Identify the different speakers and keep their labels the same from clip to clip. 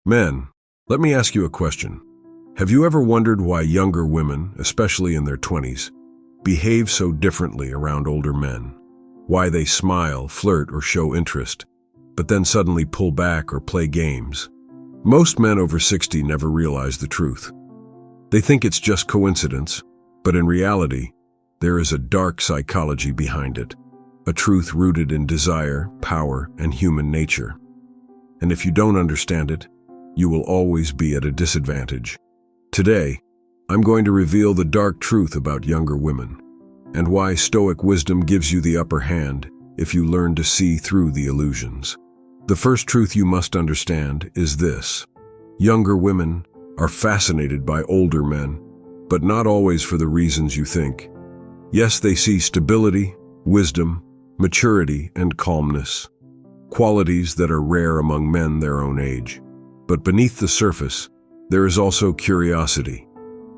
Speaker 1: Men, let me ask you a question. Have you ever wondered why younger women, especially in their 20s, behave so differently around older men? Why they smile, flirt, or show interest, but then suddenly pull back or play games? Most men over 60 never realize the truth. They think it's just coincidence, but in reality, there is a dark psychology behind it, a truth rooted in desire, power, and human nature. And if you don't understand it, you will always be at a disadvantage. Today, I'm going to reveal the dark truth about younger women, and why Stoic wisdom gives you the upper hand if you learn to see through the illusions. The first truth you must understand is this: younger women are fascinated by older men, but not always for the reasons you think. Yes, they see stability, wisdom, maturity, and calmness, qualities that are rare among men their own age. But beneath the surface, there is also curiosity,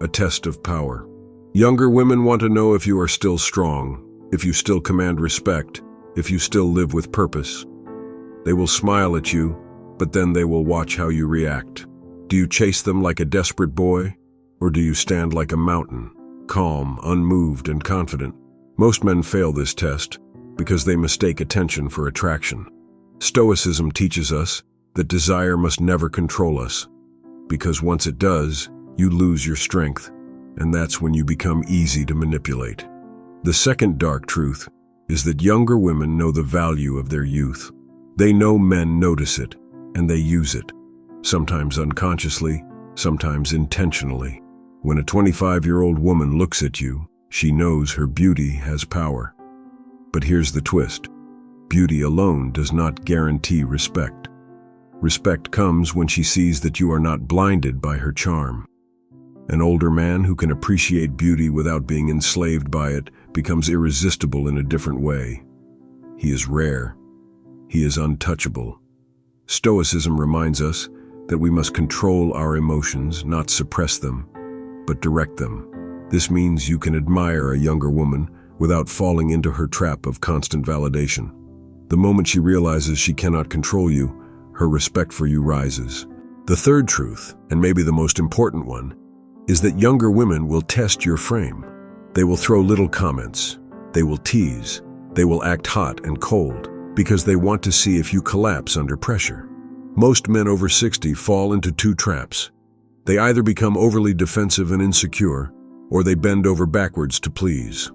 Speaker 1: a test of power. Younger women want to know if you are still strong, if you still command respect, if you still live with purpose. They will smile at you, but then they will watch how you react. Do you chase them like a desperate boy, or do you stand like a mountain, calm, unmoved, and confident? Most men fail this test because they mistake attention for attraction. Stoicism teaches us that desire must never control us, because once it does, you lose your strength, and that's when you become easy to manipulate. The second dark truth is that younger women know the value of their youth. They know men notice it, and they use it, sometimes unconsciously, sometimes intentionally. When a 25-year-old woman looks at you, she knows her beauty has power. But here's the twist: beauty alone does not guarantee respect. Respect comes when she sees that you are not blinded by her charm. An older man who can appreciate beauty without being enslaved by it becomes irresistible in a different way. He is rare. He is untouchable. Stoicism reminds us that we must control our emotions, not suppress them, but direct them. This means you can admire a younger woman without falling into her trap of constant validation. The moment she realizes she cannot control you, her respect for you rises. The third truth, and maybe the most important one, is that younger women will test your frame. They will throw little comments. They will tease. They will act hot and cold because they want to see if you collapse under pressure. Most men over 60 fall into two traps. They either become overly defensive and insecure, or they bend over backwards to please.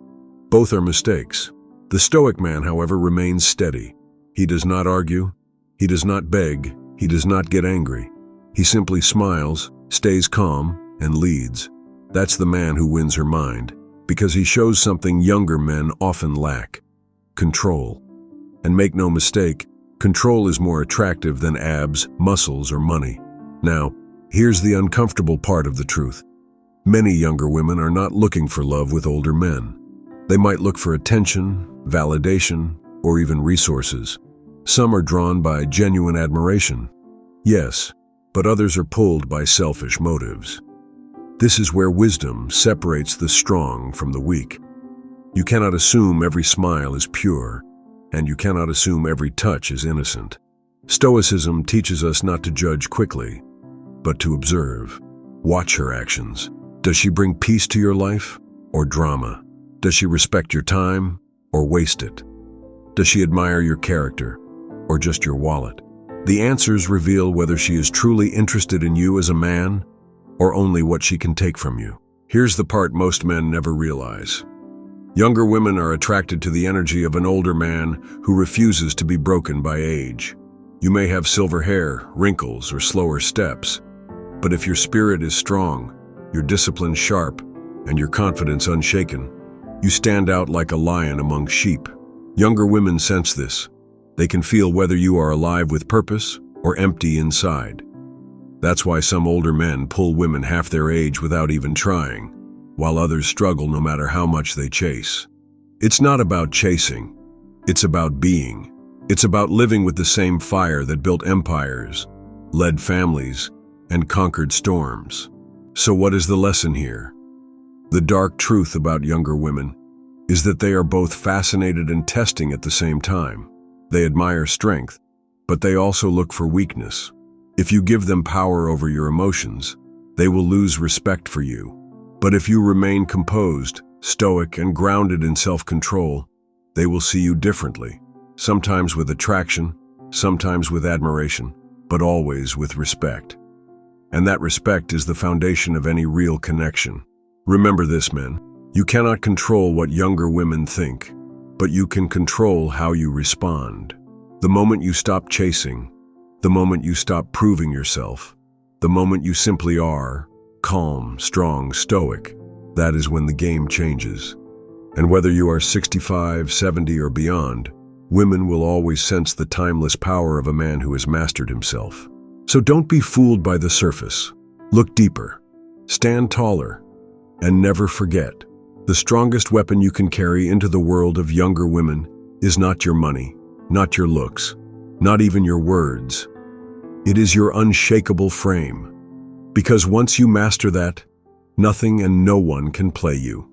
Speaker 1: Both are mistakes. The Stoic man, however, remains steady. He does not argue. He does not beg. He does not get angry. He simply smiles, stays calm, and leads. That's the man who wins her mind, because he shows something younger men often lack: control. And make no mistake, control is more attractive than abs, muscles, or money. Now, here's the uncomfortable part of the truth. Many younger women are not looking for love with older men. They might look for attention, validation, or even resources. Some are drawn by genuine admiration. Yes, but others are pulled by selfish motives. This is where wisdom separates the strong from the weak. You cannot assume every smile is pure, and you cannot assume every touch is innocent. Stoicism teaches us not to judge quickly, but to observe. Watch her actions. Does she bring peace to your life, or drama? Does she respect your time, or waste it? Does she admire your character, or just your wallet? The answers reveal whether she is truly interested in you as a man, or only what she can take from you. Here's the part most men never realize. Younger women are attracted to the energy of an older man who refuses to be broken by age. You may have silver hair, wrinkles, or slower steps, but if your spirit is strong, your discipline sharp, and your confidence unshaken, you stand out like a lion among sheep. Younger women sense this. They can feel whether you are alive with purpose or empty inside. That's why some older men pull women half their age without even trying, while others struggle no matter how much they chase. It's not about chasing. It's about being. It's about living with the same fire that built empires, led families, and conquered storms. So what is the lesson here? The dark truth about younger women is that they are both fascinated and testing at the same time. They admire strength, but they also look for weakness. If you give them power over your emotions, they will lose respect for you. But if you remain composed, stoic, and grounded in self-control, they will see you differently, sometimes with attraction, sometimes with admiration, but always with respect. And that respect is the foundation of any real connection. Remember this, men. You cannot control what younger women think, but you can control how you respond. The moment you stop chasing, the moment you stop proving yourself, the moment you simply are calm, strong, stoic, that is when the game changes. And whether you are 65, 70, or beyond, women will always sense the timeless power of a man who has mastered himself. So don't be fooled by the surface. Look deeper, stand taller, and never forget, the strongest weapon you can carry into the world of younger women is not your money, not your looks, not even your words. It is your unshakable frame. Because once you master that, nothing and no one can play you.